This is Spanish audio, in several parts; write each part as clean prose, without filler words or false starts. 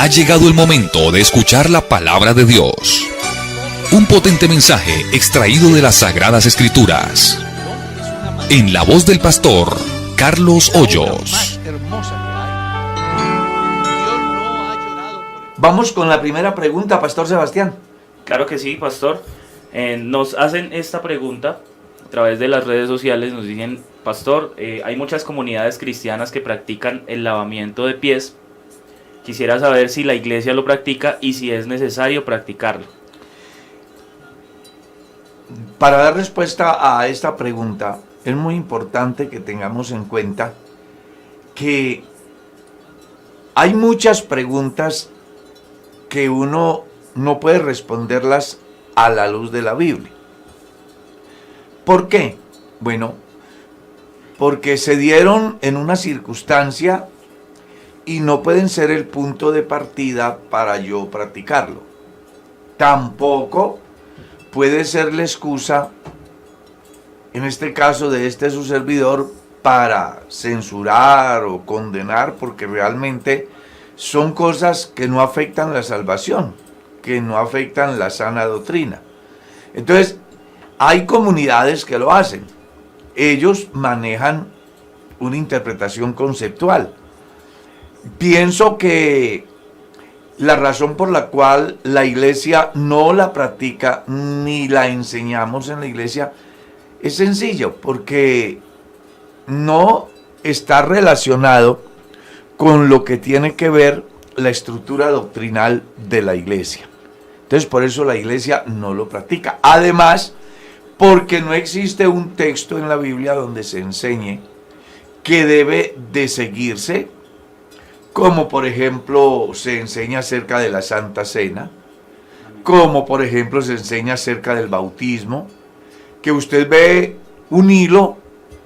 Ha llegado el momento de escuchar la palabra de Dios. Un potente mensaje extraído de las Sagradas Escrituras. En la voz del pastor Carlos Hoyos. Vamos con la primera pregunta, Pastor Sebastián. Claro que sí, pastor. Nos hacen esta pregunta a través de las redes sociales. Nos dicen, pastor, hay muchas comunidades cristianas que practican el lavamiento de pies. Quisiera saber si la iglesia lo practica y si es necesario practicarlo. Para dar respuesta a esta pregunta, es muy importante que tengamos en cuenta que hay muchas preguntas que uno no puede responderlas a la luz de la Biblia. ¿Por qué? Bueno, porque se dieron en una circunstancia y no pueden ser el punto de partida para yo practicarlo. Tampoco puede ser la excusa, en este caso de su servidor, para censurar o condenar, porque realmente son cosas que no afectan la salvación, que no afectan la sana doctrina. Entonces, hay comunidades que lo hacen. Ellos manejan una interpretación conceptual. Pienso que la razón por la cual la iglesia no la practica ni la enseñamos en la iglesia es sencillo, porque no está relacionado con lo que tiene que ver la estructura doctrinal de la iglesia. Entonces, por eso la iglesia no lo practica. Además, porque no existe un texto en la Biblia donde se enseñe que debe de seguirse, como por ejemplo se enseña acerca de la Santa Cena, como por ejemplo se enseña acerca del bautismo, que usted ve un hilo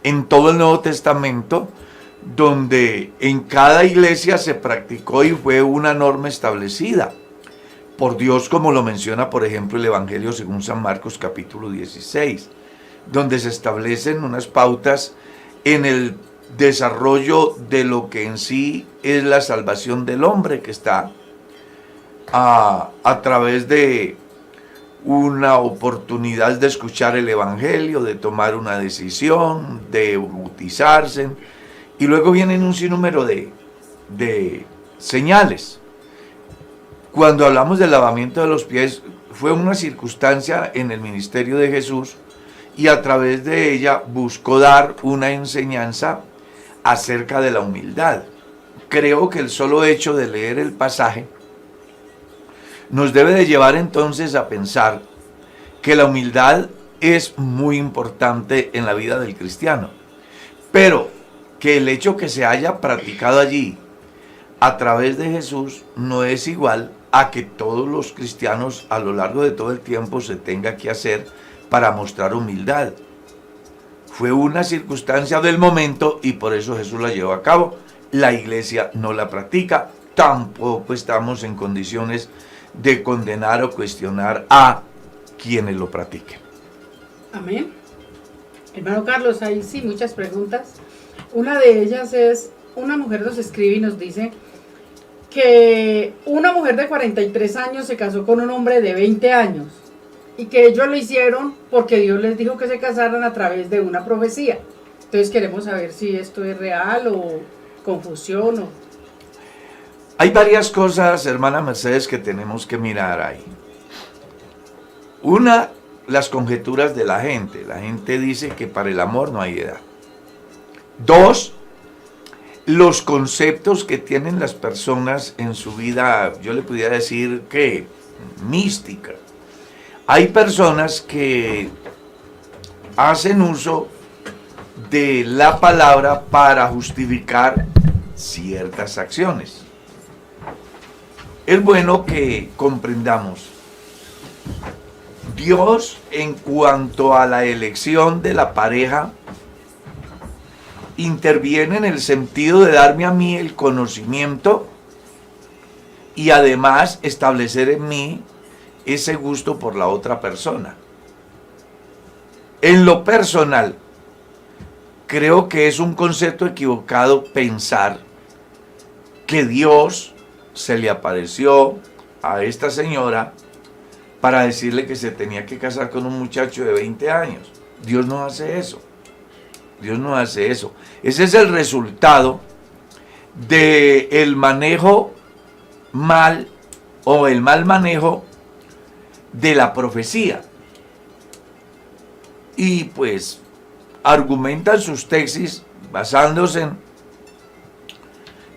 en todo el Nuevo Testamento donde en cada iglesia se practicó y fue una norma establecida por Dios, como lo menciona por ejemplo el Evangelio según San Marcos capítulo 16, donde se establecen unas pautas en el desarrollo de lo que en sí es la salvación del hombre, que está a través de una oportunidad de escuchar el Evangelio, de tomar una decisión, de bautizarse, y luego vienen un sinnúmero de señales. Cuando hablamos del lavamiento de los pies, fue una circunstancia en el ministerio de Jesús, y a través de ella buscó dar una enseñanza acerca de la humildad. Creo que el solo hecho de leer el pasaje nos debe de llevar entonces a pensar que la humildad es muy importante en la vida del cristiano, pero que el hecho que se haya practicado allí a través de Jesús no es igual a que todos los cristianos a lo largo de todo el tiempo se tenga que hacer para mostrar humildad. Fue una circunstancia del momento y por eso Jesús la llevó a cabo. La iglesia no la practica, tampoco estamos en condiciones de condenar o cuestionar a quienes lo practiquen. Amén. Hermano Carlos, hay sí muchas preguntas. Una de ellas es, una mujer nos escribe y nos dice que una mujer de 43 años se casó con un hombre de 20 años y que ellos lo hicieron porque Dios les dijo que se casaran a través de una profecía. Entonces queremos saber si esto es real o confusión o... Hay varias cosas, hermana Mercedes, que tenemos que mirar ahí. Una, las conjeturas de la gente. La gente dice que para el amor no hay edad. Dos, los conceptos que tienen las personas en su vida, yo le pudiera decir que mística. Hay personas que hacen uso de la palabra para justificar ciertas acciones. Es bueno que comprendamos, Dios en cuanto a la elección de la pareja interviene en el sentido de darme a mí el conocimiento y además establecer en mí ese gusto por la otra persona. En lo personal, creo que es un concepto equivocado pensar que Dios se le apareció a esta señora para decirle que se tenía que casar con un muchacho de 20 años. Dios no hace eso. Dios no hace eso. Ese es el resultado del manejo mal o el mal manejo de la profecía. Y pues argumentan sus tesis basándose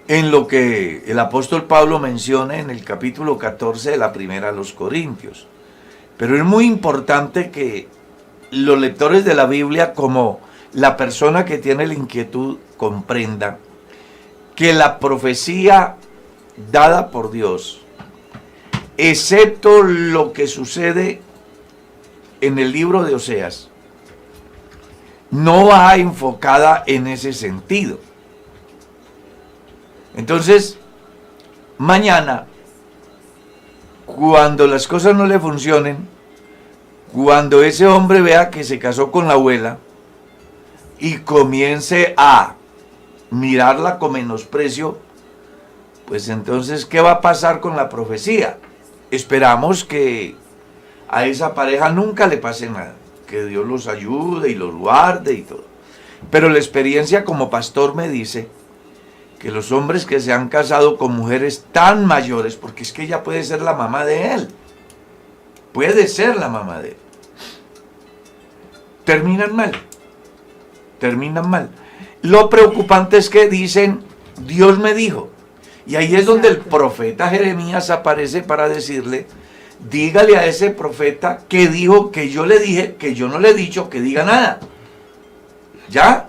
en lo que el apóstol Pablo menciona en el capítulo 14 de la primera a los Corintios. Pero es muy importante que los lectores de la Biblia, como la persona que tiene la inquietud, comprendan que la profecía dada por Dios, excepto lo que sucede en el libro de Oseas, no va enfocada en ese sentido. Entonces, mañana, cuando las cosas no le funcionen, cuando ese hombre vea que se casó con la abuela y comience a mirarla con menosprecio, pues entonces, ¿qué va a pasar con la profecía? Esperamos que a esa pareja nunca le pase nada, que Dios los ayude y los guarde y todo. Pero la experiencia como pastor me dice que los hombres que se han casado con mujeres tan mayores, porque es que ella puede ser la mamá de él, puede ser la mamá de él, terminan mal, terminan mal. Lo preocupante es que dicen, Dios me dijo, y ahí es donde el profeta Jeremías aparece para decirle, dígale a ese profeta que dijo, que yo le dije, que yo no le he dicho que diga nada. ¿Ya?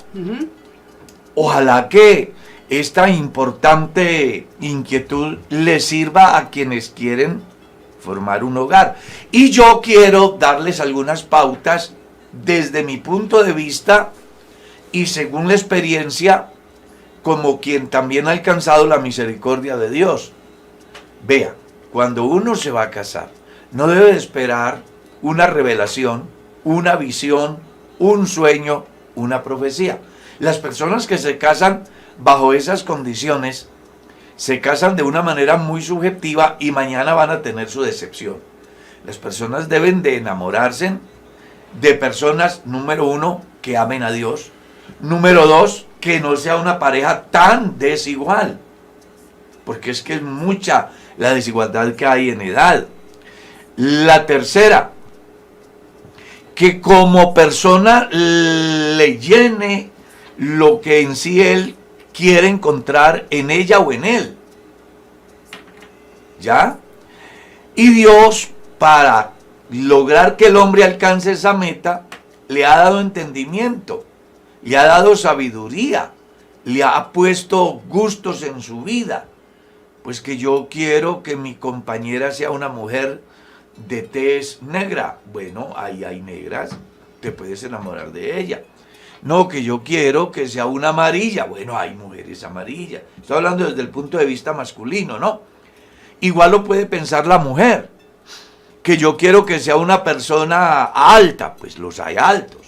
Ojalá que esta importante inquietud le sirva a quienes quieren formar un hogar. Y yo quiero darles algunas pautas desde mi punto de vista y según la experiencia, como quien también ha alcanzado la misericordia de Dios. Vea, cuando uno se va a casar, no debe esperar una revelación, una visión, un sueño, una profecía. Las personas que se casan bajo esas condiciones, se casan de una manera muy subjetiva y mañana van a tener su decepción. Las personas deben de enamorarse de personas, número uno, que amen a Dios. Número dos, que no sea una pareja tan desigual. Porque es que es mucha la desigualdad que hay en edad. La tercera, que como persona le llene lo que en sí él quiere encontrar en ella o en él. ¿Ya? Y Dios, para lograr que el hombre alcance esa meta, le ha dado entendimiento, le ha dado sabiduría, le ha puesto gustos en su vida. Pues que yo quiero que mi compañera sea una mujer de tez negra. Bueno, ahí hay negras, te puedes enamorar de ella. No, que yo quiero que sea una amarilla. Bueno, hay mujeres amarillas. Estoy hablando desde el punto de vista masculino, ¿no? Igual lo puede pensar la mujer. Que yo quiero que sea una persona alta, pues los hay altos.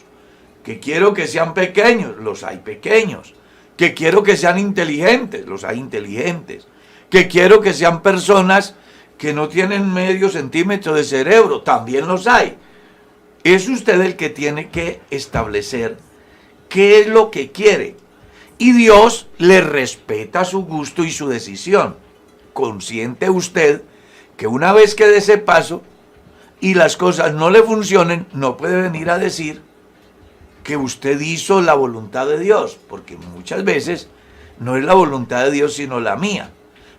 Que quiero que sean pequeños, los hay pequeños. Que quiero que sean inteligentes, los hay inteligentes. Que quiero que sean personas que no tienen medio centímetro de cerebro, también los hay. Es usted el que tiene que establecer qué es lo que quiere. Y Dios le respeta su gusto y su decisión. Consciente usted que una vez que dé ese paso y las cosas no le funcionen, no puede venir a decir que usted hizo la voluntad de Dios, porque muchas veces no es la voluntad de Dios sino la mía.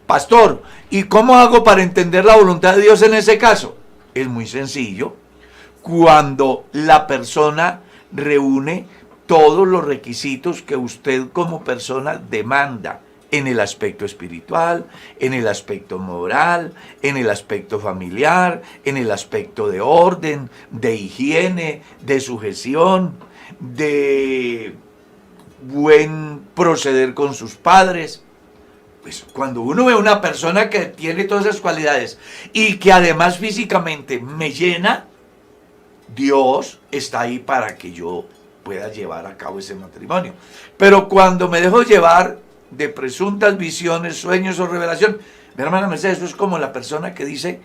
Pastor, ¿y cómo hago para entender la voluntad de Dios en ese caso? Es muy sencillo. Cuando la persona reúne todos los requisitos que usted como persona demanda en el aspecto espiritual, en el aspecto moral, en el aspecto familiar, en el aspecto de orden, de higiene, de sujeción, de buen proceder con sus padres. Pues cuando uno ve una persona que tiene todas esas cualidades y que además físicamente me llena, Dios está ahí para que yo pueda llevar a cabo ese matrimonio. Pero cuando me dejo llevar de presuntas visiones, sueños o revelación. Mi hermana Mercedes, eso es como la persona que dice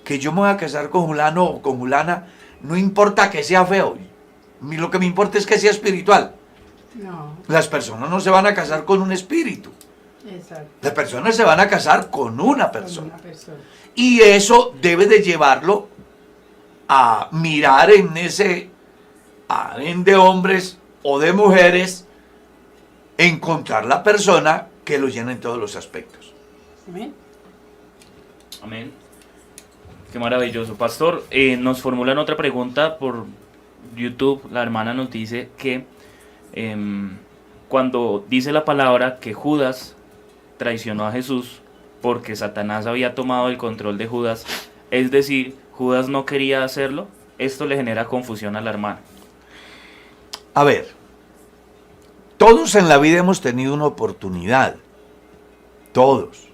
que yo me voy a casar con fulano o con fulana, no importa que sea feo, lo que me importa es que sea espiritual. No, Las personas no se van a casar con un espíritu, exacto. las personas se van a casar con una Con persona. una persona. Y eso debe de llevarlo a mirar en ese harén de hombres o de mujeres, encontrar la persona que lo llene en todos los aspectos. Amén. Amén. Qué maravilloso. Pastor, nos formulan otra pregunta por YouTube. La hermana nos dice que cuando dice la palabra que Judas traicionó a Jesús porque Satanás había tomado el control de Judas, es decir, Judas no quería hacerlo, esto le genera confusión a la hermana. A ver, todos en la vida hemos tenido una oportunidad. Todos.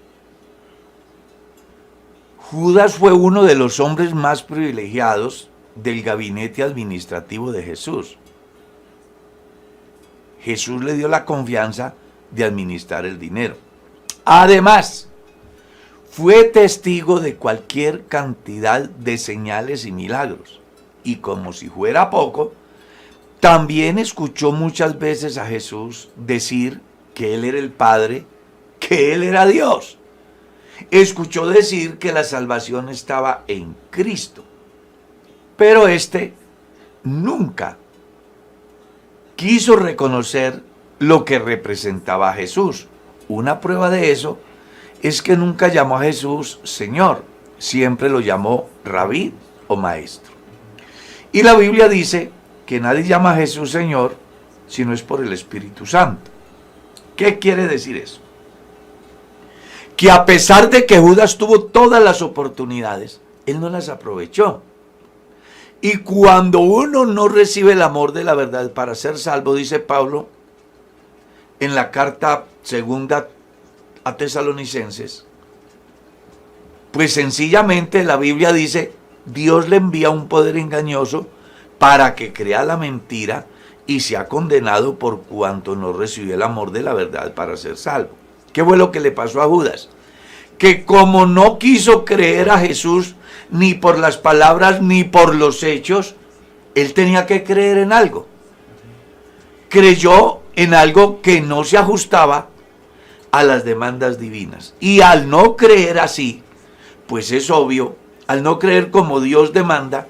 Judas fue uno de los hombres más privilegiados del gabinete administrativo de Jesús. Jesús le dio la confianza de administrar el dinero. Además, fue testigo de cualquier cantidad de señales y milagros. Y como si fuera poco, también escuchó muchas veces a Jesús decir que Él era el Padre, que Él era Dios. Escuchó decir que la salvación estaba en Cristo. Pero éste nunca quiso reconocer lo que representaba a Jesús. Una prueba de eso es que nunca llamó a Jesús Señor, siempre lo llamó Rabí o Maestro. Y la Biblia dice que nadie llama a Jesús Señor si no es por el Espíritu Santo. ¿Qué quiere decir eso? Que a pesar de que Judas tuvo todas las oportunidades, él no las aprovechó. Y cuando uno no recibe el amor de la verdad para ser salvo, dice Pablo en la carta segunda a Tesalonicenses, pues sencillamente la Biblia dice, Dios le envía un poder engañoso para que crea la mentira y sea condenado por cuanto no recibió el amor de la verdad para ser salvo. ¿Qué fue lo que le pasó a Judas? Que como no quiso creer a Jesús ni por las palabras ni por los hechos, él tenía que creer en algo. Creyó en algo que no se ajustaba a las demandas divinas. Y al no creer así, pues es obvio, al no creer como Dios demanda,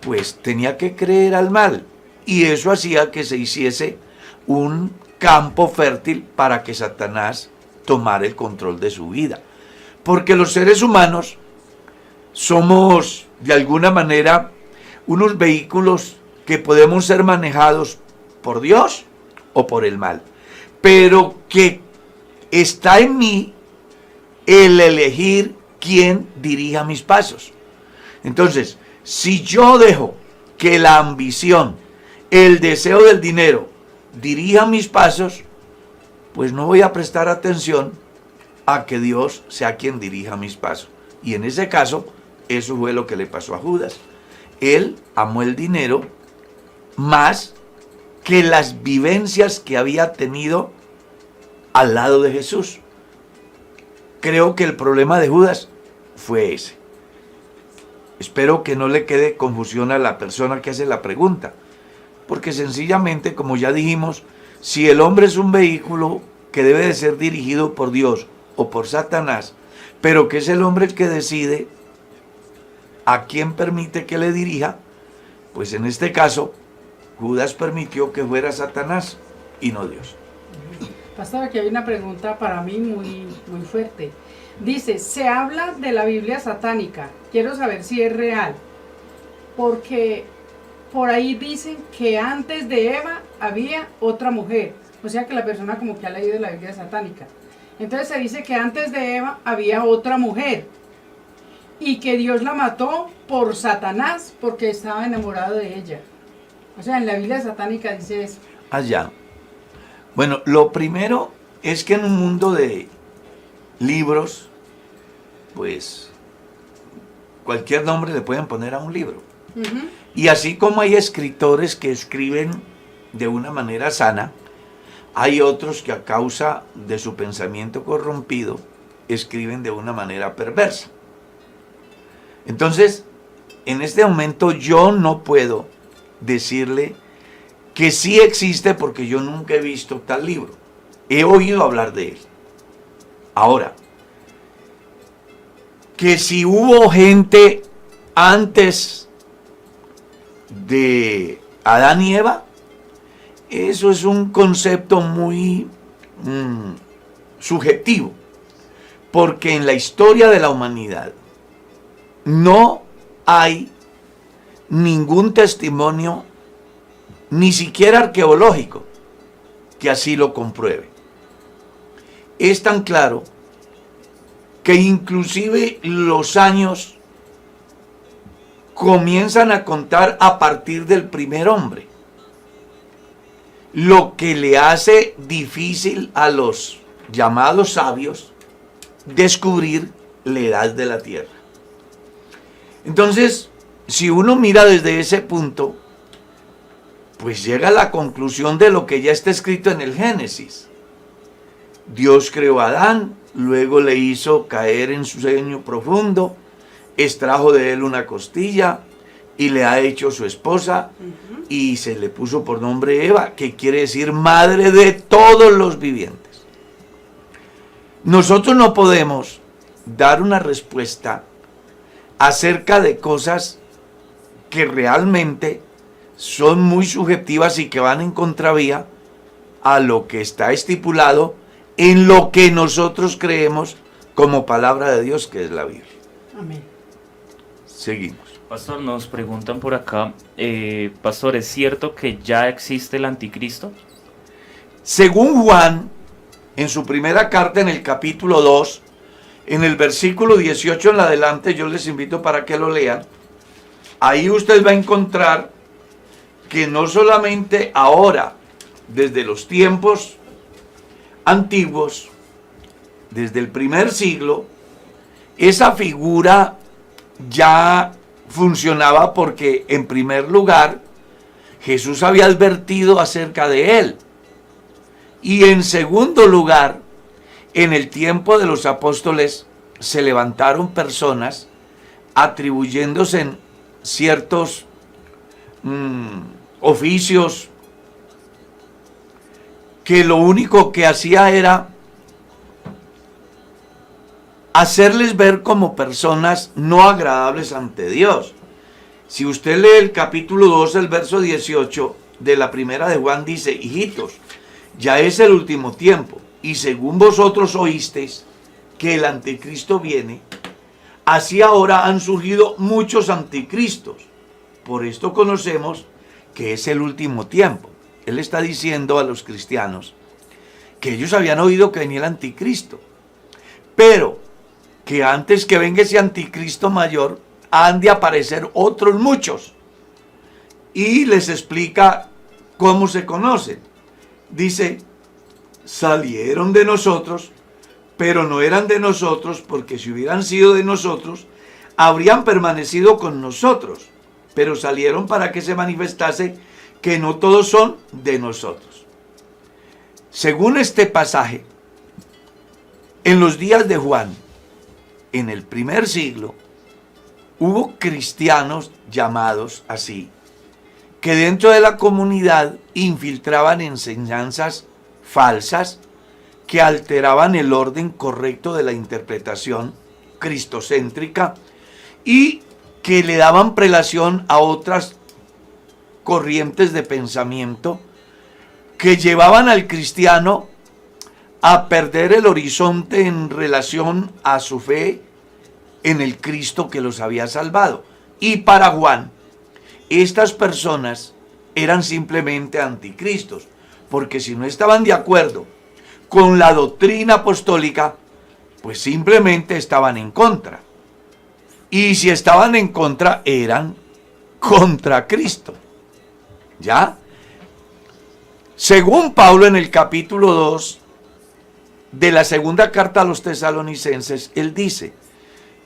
pues tenía que creer al mal. Y eso hacía que se hiciese un campo fértil para que Satanás tomara el control de su vida. Porque los seres humanos somos, de alguna manera, unos vehículos que podemos ser manejados por Dios o por el mal. Pero que está en mí el elegir quién dirija mis pasos. Entonces, si yo dejo que la ambición, el deseo del dinero dirija mis pasos, pues no voy a prestar atención a que Dios sea quien dirija mis pasos. Y en ese caso, eso fue lo que le pasó a Judas. Él amó el dinero más que las vivencias que había tenido al lado de Jesús. Creo que el problema de Judas fue ese. Espero que no le quede confusión a la persona que hace la pregunta, porque sencillamente, como ya dijimos, si el hombre es un vehículo que debe de ser dirigido por Dios o por Satanás, pero que es el hombre el que decide a quién permite que le dirija, pues en este caso Judas permitió que fuera Satanás y no Dios. Pastor, aquí hay una pregunta para mí muy fuerte. Dice, se habla de la Biblia satánica. Quiero saber si es real. Porque por ahí dicen que antes de Eva había otra mujer. O sea que la persona como que ha leído la Biblia satánica. Entonces se dice que antes de Eva había otra mujer. Y que Dios la mató por Satanás porque estaba enamorado de ella. O sea, en la Biblia satánica dice eso. Allá. Bueno, lo primero es que en un mundo de libros, pues cualquier nombre le pueden poner a un libro. Y así como hay escritores que escriben de una manera sana, Hay otros que a causa de su pensamiento corrompido escriben de una manera perversa. Entonces, en este momento yo no puedo decirle que sí existe porque yo nunca he visto tal libro. He oído hablar de él. Ahora, que si hubo gente antes de Adán y Eva, eso es un concepto muy subjetivo, porque en la historia de la humanidad no hay ningún testimonio, ni siquiera arqueológico, que así lo compruebe. Es tan claro que inclusive los años comienzan a contar a partir del primer hombre, lo que le hace difícil a los llamados sabios descubrir la edad de la tierra. Entonces, si uno mira desde ese punto, pues llega a la conclusión de lo que ya está escrito en el Génesis. Dios creó a Adán, luego le hizo caer en su sueño profundo, extrajo de él una costilla y le ha hecho su esposa, y se le puso por nombre Eva, que quiere decir madre de todos los vivientes. Nosotros no podemos dar una respuesta acerca de cosas que realmente son muy subjetivas y que van en contravía a lo que está estipulado en lo que nosotros creemos como palabra de Dios, que es la Biblia. Amén. Seguimos. Pastor, nos preguntan por acá, Pastor, ¿es cierto que ya existe el anticristo? Según Juan, en su primera carta, en el capítulo 2, en el versículo 18 en adelante, yo les invito para que lo lean. Ahí usted va a encontrar que no solamente ahora, desde los tiempos antiguos, desde el primer siglo, esa figura ya funcionaba, porque en primer lugar Jesús había advertido acerca de él, y en segundo lugar, en el tiempo de los apóstoles se levantaron personas atribuyéndose ciertos oficios que lo único que hacía era hacerles ver como personas no agradables ante Dios. Si usted lee el capítulo 2, el verso 18 de la primera de Juan, dice: hijitos, ya es el último tiempo, y según vosotros oísteis que el anticristo viene, así ahora han surgido muchos anticristos. Por esto conocemos que es el último tiempo. Él está diciendo a los cristianos que ellos habían oído que venía el anticristo, pero que antes que venga ese anticristo mayor, han de aparecer otros muchos. Y les explica cómo se conocen. Dice: salieron de nosotros, pero no eran de nosotros, porque si hubieran sido de nosotros, habrían permanecido con nosotros. Pero salieron para que se manifestase que no todos son de nosotros. Según este pasaje, en los días de Juan, en el primer siglo, hubo cristianos llamados así, que dentro de la comunidad infiltraban enseñanzas falsas que alteraban el orden correcto de la interpretación cristocéntrica y que le daban prelación a otras corrientes de pensamiento que llevaban al cristiano a perder el horizonte en relación a su fe en el Cristo que los había salvado. Y para Juan, estas personas eran simplemente anticristos, porque si no estaban de acuerdo con la doctrina apostólica, pues simplemente estaban en contra. Y si estaban en contra, eran contra Cristo. ¿Ya? Según Pablo, en el capítulo 2 de la segunda carta a los tesalonicenses, él dice: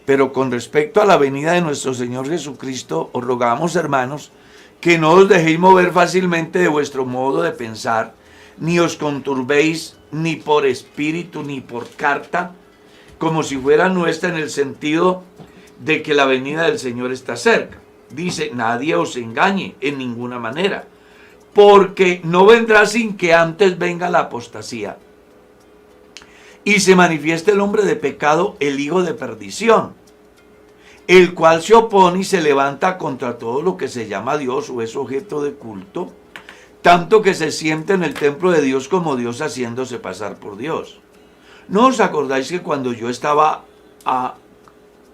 pero con respecto a la venida de nuestro Señor Jesucristo, os rogamos, hermanos, que no os dejéis mover fácilmente de vuestro modo de pensar, ni os conturbéis ni por espíritu ni por carta, como si fuera nuestra, en el sentido de que la venida del Señor está cerca. Dice, nadie os engañe en ninguna manera, porque no vendrá sin que antes venga la apostasía y se manifieste el hombre de pecado, el hijo de perdición, el cual se opone y se levanta contra todo lo que se llama Dios o es objeto de culto, tanto que se siente en el templo de Dios como Dios, haciéndose pasar por Dios. ¿No os acordáis que cuando yo estaba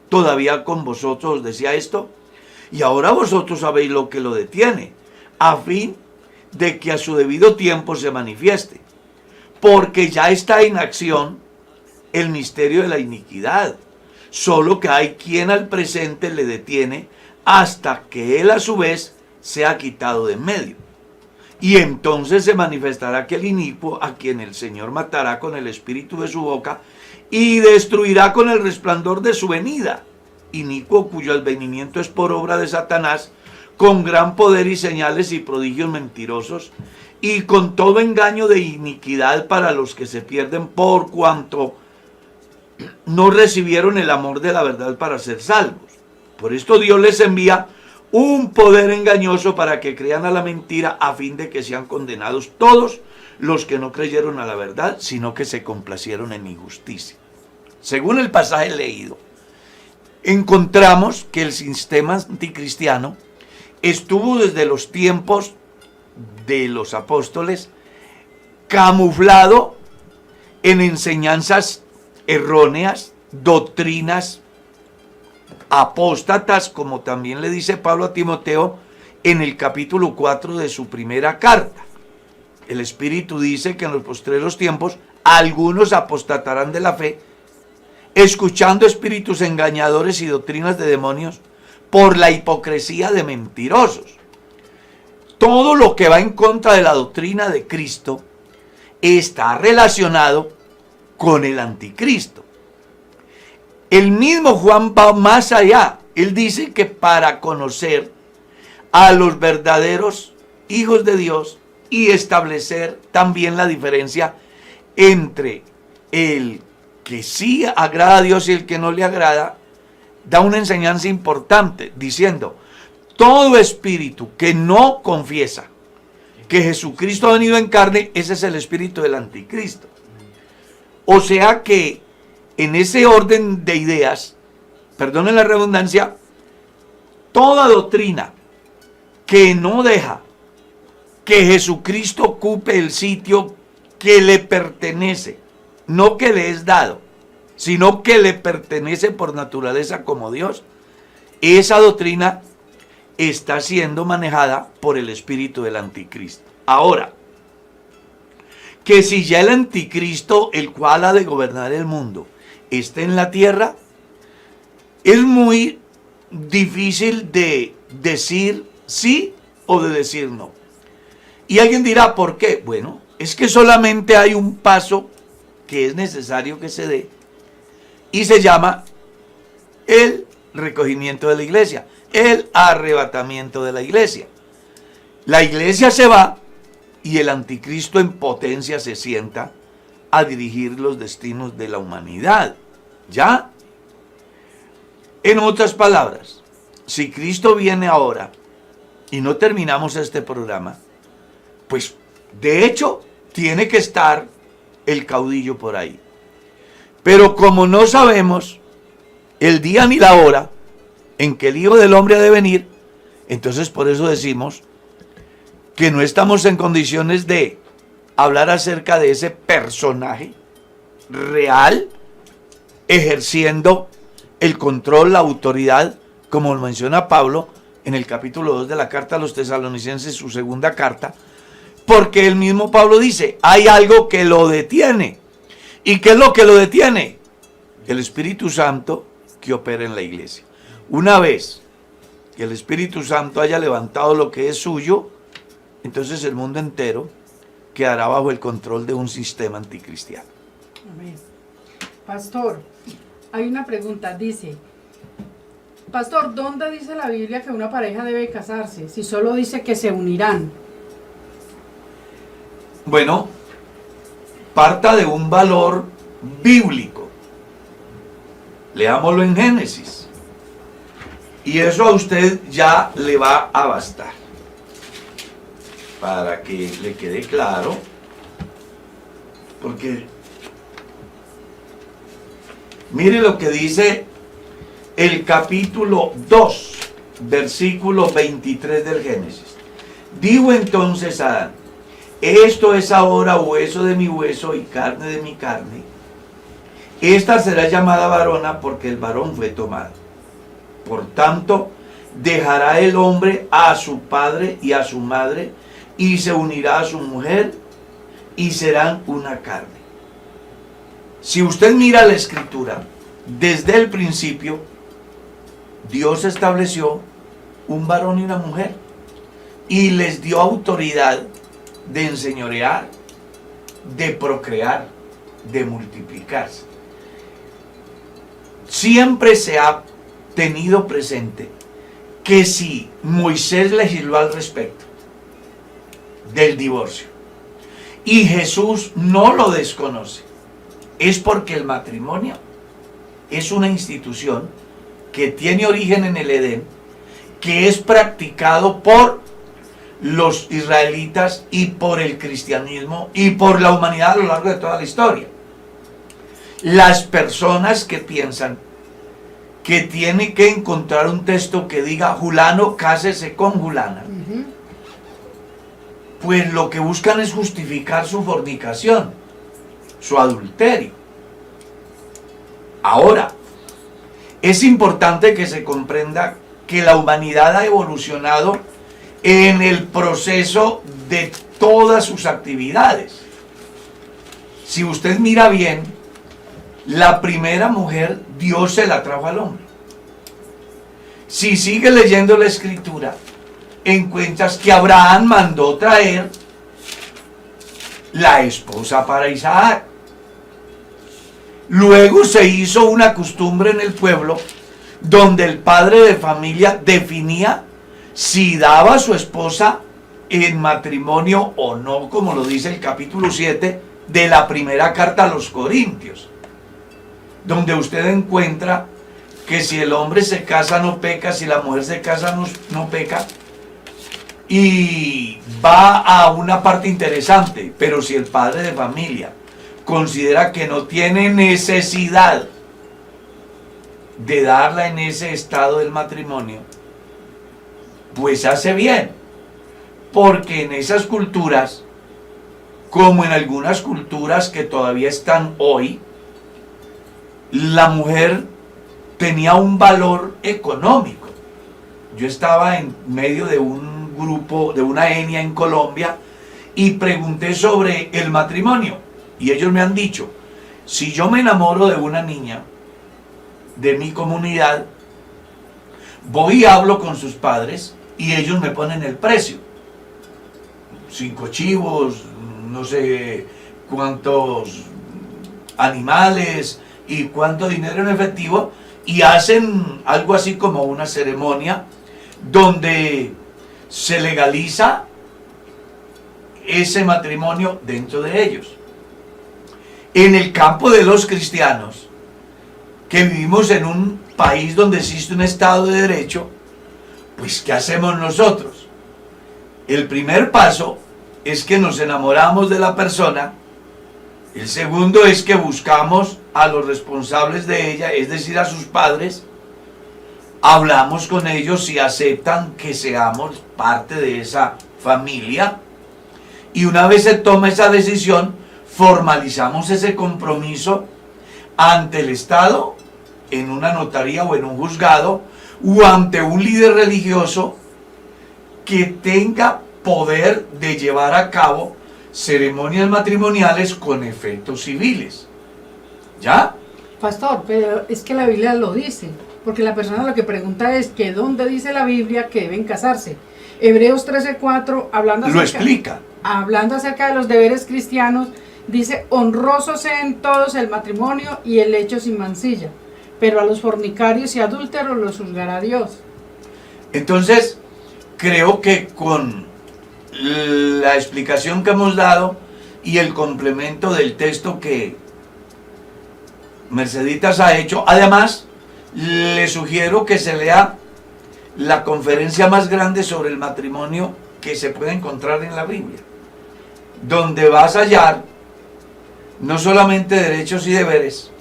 todavía con vosotros os decía esto? Y ahora vosotros sabéis lo que lo detiene, a fin de que a su debido tiempo se manifieste, porque ya está en acción el misterio de la iniquidad, solo que hay quien al presente le detiene hasta que él a su vez sea quitado de en medio. Y entonces se manifestará aquel inicuo a quien el Señor matará con el espíritu de su boca y destruirá con el resplandor de su venida. Inicuo cuyo advenimiento es por obra de Satanás, con gran poder y señales y prodigios mentirosos, y con todo engaño de iniquidad para los que se pierden, por cuanto no recibieron el amor de la verdad para ser salvos. Por esto Dios les envía un poder engañoso para que crean a la mentira, a fin de que sean condenados todos los que no creyeron a la verdad, sino que se complacieron en injusticia. Según el pasaje leído, encontramos que el sistema anticristiano estuvo desde los tiempos de los apóstoles camuflado en enseñanzas erróneas, doctrinas apóstatas, como también le dice Pablo a Timoteo en el capítulo 4 de su primera carta. El Espíritu dice que en los postreros tiempos algunos apostatarán de la fe, escuchando espíritus engañadores y doctrinas de demonios por la hipocresía de mentirosos. Todo lo que va en contra de la doctrina de Cristo está relacionado con el anticristo. El mismo Juan va más allá. Él dice que para conocer a los verdaderos hijos de Dios y establecer también la diferencia entre el que sí agrada a Dios y el que no le agrada, da una enseñanza importante diciendo: todo espíritu que no confiesa que Jesucristo ha venido en carne, ese es el espíritu del anticristo. O sea que en ese orden de ideas, perdonen la redundancia, toda doctrina que no deja que Jesucristo ocupe el sitio que le pertenece, no que le es dado, sino que le pertenece por naturaleza como Dios, esa doctrina está siendo manejada por el espíritu del anticristo. Ahora, que si ya el anticristo, el cual ha de gobernar el mundo, está en la tierra, es muy difícil de decir sí o de decir no. Y alguien dirá, ¿por qué? Bueno, es que solamente hay un paso que es necesario que se dé, y se llama el recogimiento de la iglesia, el arrebatamiento de la iglesia. La iglesia se va y el anticristo en potencia se sienta a dirigir los destinos de la humanidad. ¿Ya? En otras palabras, si Cristo viene ahora y no terminamos este programa, pues de hecho tiene que estar el caudillo por ahí. Pero como no sabemos el día ni la hora en que el Hijo del Hombre ha de venir, entonces por eso decimos que no estamos en condiciones de hablar acerca de ese personaje real, ejerciendo el control, la autoridad, como lo menciona Pablo en el capítulo 2 de la carta a los Tesalonicenses, su segunda carta, porque el mismo Pablo dice, hay algo que lo detiene. ¿Y qué es lo que lo detiene? El Espíritu Santo que opera en la iglesia. Una vez que el Espíritu Santo haya levantado lo que es suyo, entonces el mundo entero quedará bajo el control de un sistema anticristiano. Amén. Pastor, hay una pregunta, dice, Pastor, ¿dónde dice la Biblia que una pareja debe casarse? Si solo dice que se unirán. Bueno, parta de un valor bíblico. Leámoslo en Génesis. Y eso a usted ya le va a bastar. Para que le quede claro. Porque mire lo que dice el capítulo 2, versículo 23 del Génesis. Dijo entonces Adán: esto es ahora hueso de mi hueso y carne de mi carne. Esta será llamada varona porque el varón fue tomado. Por tanto, dejará el hombre a su padre y a su madre y se unirá a su mujer y serán una carne. Si usted mira la escritura, desde el principio, Dios estableció un varón y una mujer y les dio autoridad de enseñorear, de procrear, de multiplicarse. Siempre se ha tenido presente que si Moisés legisló al respecto del divorcio y Jesús no lo desconoce, es porque el matrimonio es una institución que tiene origen en el Edén, que es practicado por los israelitas y por el cristianismo y por la humanidad a lo largo de toda la historia. Las personas que piensan que tiene que encontrar un texto que diga Julano cásese con Julana, pues lo que buscan es justificar su fornicación, su adulterio. Ahora, es importante que se comprenda que la humanidad ha evolucionado en el proceso de todas sus actividades. Si usted mira bien, la primera mujer Dios se la trajo al hombre. Si sigue leyendo la escritura, encuentras que Abraham mandó traer la esposa para Isaac. Luego se hizo una costumbre en el pueblo donde el padre de familia definía si daba a su esposa en matrimonio o no, como lo dice el capítulo 7 de la primera carta a los Corintios, donde usted encuentra que si el hombre se casa no peca, si la mujer se casa no peca, y va a una parte interesante. Pero si el padre de familia considera que no tiene necesidad de darla en ese estado del matrimonio, pues hace bien, porque en esas culturas, como en algunas culturas que todavía están hoy, la mujer tenía un valor económico. Yo estaba en medio de un grupo, de una etnia en Colombia, y pregunté sobre el matrimonio, y ellos me han dicho: si yo me enamoro de una niña de mi comunidad, voy y hablo con sus padres y ellos me ponen el precio, 5 chivos, no sé cuántos animales y cuánto dinero en efectivo, y hacen algo así como una ceremonia donde se legaliza ese matrimonio dentro de ellos. En el campo de los cristianos, que vivimos en un país donde existe un Estado de Derecho, pues ¿qué hacemos nosotros? El primer paso es que nos enamoramos de la persona. El segundo es que buscamos a los responsables de ella, es decir, a sus padres. Hablamos con ellos si aceptan que seamos parte de esa familia. Y una vez se toma esa decisión, formalizamos ese compromiso ante el Estado, en una notaría o en un juzgado, o ante un líder religioso que tenga poder de llevar a cabo ceremonias matrimoniales con efectos civiles. ¿Ya? Pastor, pero es que la Biblia lo dice, porque la persona lo que pregunta es que ¿dónde dice la Biblia que deben casarse? Hebreos 13:4, hablando acerca de los deberes cristianos, dice: honroso sea en todos el matrimonio y el lecho sin mancilla, pero a los fornicarios y adúlteros los juzgará Dios. Entonces, creo que con la explicación que hemos dado, y el complemento del texto que Merceditas ha hecho. Además, le sugiero que se lea la conferencia más grande sobre el matrimonio que se puede encontrar en la Biblia, donde vas a hallar no solamente derechos y deberes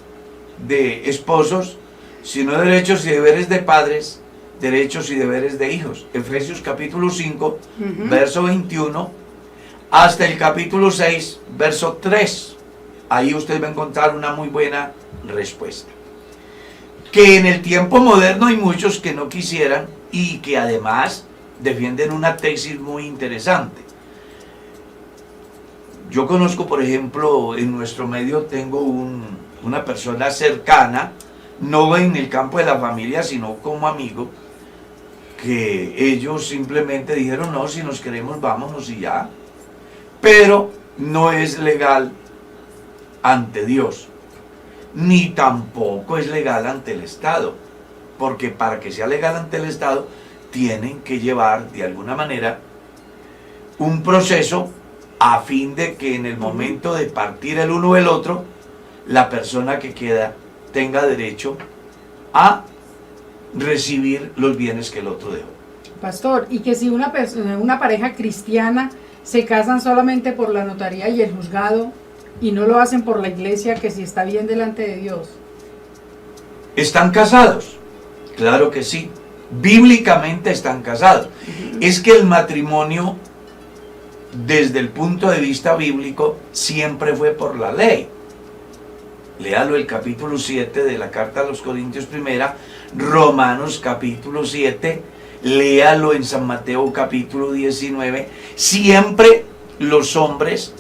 de esposos, sino derechos y deberes de padres, derechos y deberes de hijos. Efesios capítulo 5, verso 21, hasta el capítulo 6, verso 3. Ahí usted va a encontrar una muy buena respuesta. Que en el tiempo moderno hay muchos que no quisieran y que además defienden una tesis muy interesante. Yo conozco, por ejemplo, en nuestro medio tengo una persona cercana, no en el campo de la familia, sino como amigo, que ellos simplemente dijeron, no, si nos queremos, vámonos y ya. Pero no es legal ante Dios, ni tampoco es legal ante el Estado, porque para que sea legal ante el Estado, tienen que llevar de alguna manera un proceso a fin de que en el momento de partir el uno o el otro, la persona que queda tenga derecho a recibir los bienes que el otro dejó. Pastor, y que si una pareja cristiana se casan solamente por la notaría y el juzgado y no lo hacen por la iglesia, que si está bien delante de Dios. ¿Están casados? Claro que sí. Bíblicamente están casados. Es que el matrimonio, desde el punto de vista bíblico, siempre fue por la ley. Léalo el capítulo 7 de la carta a los Corintios primera, Romanos capítulo 7, léalo en San Mateo capítulo 19. Siempre los hombres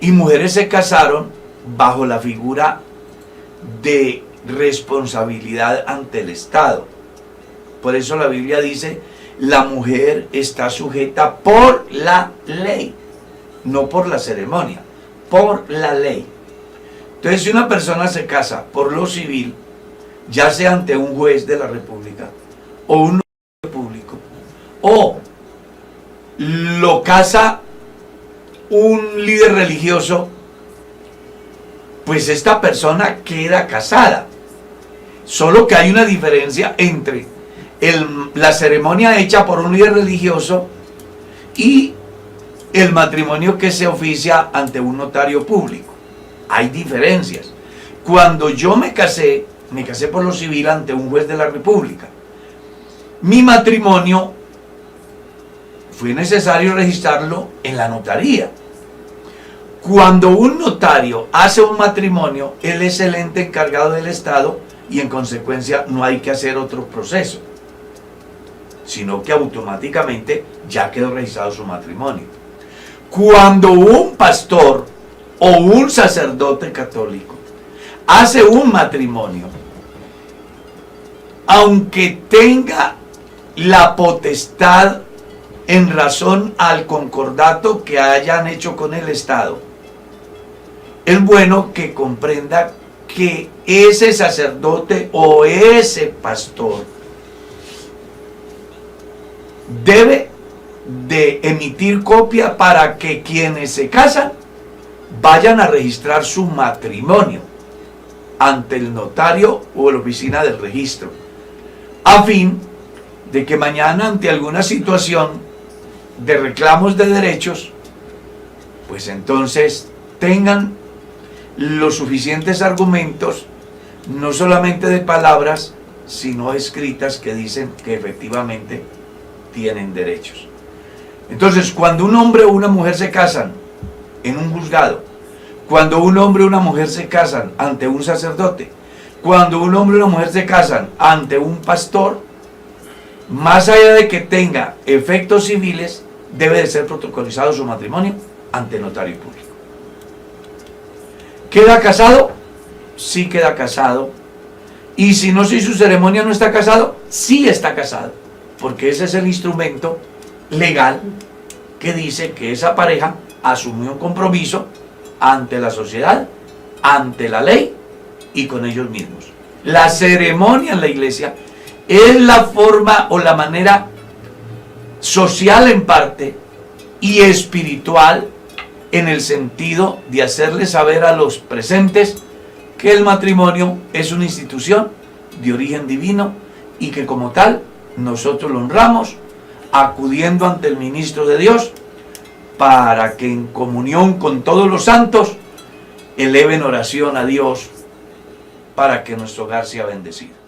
y mujeres se casaron bajo la figura de responsabilidad ante el Estado. Por eso la Biblia dice, la mujer está sujeta por la ley, no por la ceremonia, por la ley. Entonces, si una persona se casa por lo civil, ya sea ante un juez de la República o un notario público, o lo casa un líder religioso, pues esta persona queda casada. Solo que hay una diferencia entre la ceremonia hecha por un líder religioso y el matrimonio que se oficia ante un notario público. Hay diferencias. Cuando yo me casé por lo civil ante un juez de la República. Mi matrimonio fue necesario registrarlo en la notaría. Cuando un notario hace un matrimonio, él es el ente encargado del Estado y en consecuencia no hay que hacer otro proceso, sino que automáticamente ya quedó registrado su matrimonio. Cuando un pastor o un sacerdote católico hace un matrimonio, aunque tenga la potestad en razón al concordato que hayan hecho con el Estado, es bueno que comprenda que ese sacerdote o ese pastor debe de emitir copia para que quienes se casan vayan a registrar su matrimonio ante el notario o la oficina del registro, a fin de que mañana ante alguna situación de reclamos de derechos, pues entonces tengan los suficientes argumentos, no solamente de palabras, sino escritas, que dicen que efectivamente tienen derechos. Entonces, cuando un hombre o una mujer se casan en un juzgado, cuando un hombre o una mujer se casan ante un sacerdote, cuando un hombre o una mujer se casan ante un pastor, más allá de que tenga efectos civiles, debe de ser protocolizado su matrimonio ante notario público. ¿Queda casado? Sí queda casado. Y si no se hizo ceremonia, no está casado, sí está casado, porque ese es el instrumento legal que dice que esa pareja asumió un compromiso ante la sociedad, ante la ley y con ellos mismos. La ceremonia en la iglesia es la forma o la manera social en parte y espiritual en el sentido de hacerles saber a los presentes que el matrimonio es una institución de origen divino y que como tal nosotros lo honramos acudiendo ante el ministro de Dios para que en comunión con todos los santos eleven oración a Dios para que nuestro hogar sea bendecido.